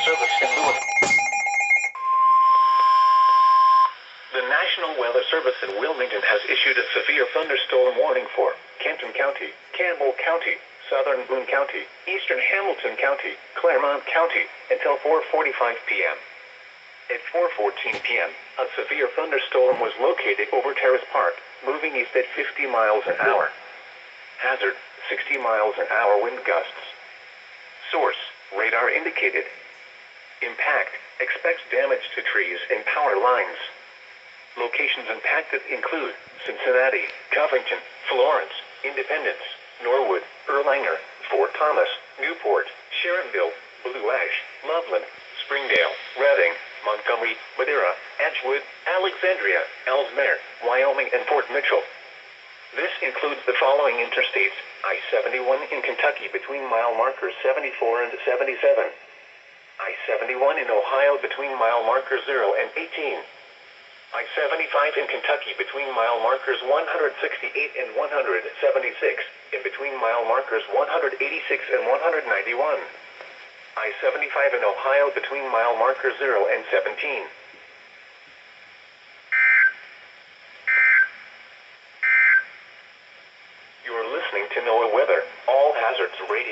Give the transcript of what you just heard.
Service in Louisville. The National Weather Service in Wilmington has issued a severe thunderstorm warning for Kenton County, Campbell County, Southern Boone County, Eastern Hamilton County, Claremont County, until 4:45 p.m. At 4:14 p.m., a severe thunderstorm was located over Terrace Park, moving east at 50 miles an hour. Hazard, 60 miles an hour wind gusts. Source, radar indicated. Impact, expects damage to trees and power lines. Locations impacted include Cincinnati, Covington, Florence, Independence, Norwood, Erlanger, Fort Thomas, Newport, Sharonville, Blue Ash, Loveland, Springdale, Reading, Montgomery, Madera, Edgewood, Alexandria, Ellesmere, Wyoming, and Fort Mitchell. This includes the following interstates: I-71 in Kentucky between mile markers 74 and 77. I-71 in Ohio between mile markers 0 and 18. I-75 in Kentucky between mile markers 168 and 176, in between mile markers 186 and 191. I-75 in Ohio between mile markers 0 and 17. You are listening to NOAA Weather, All Hazards Radio.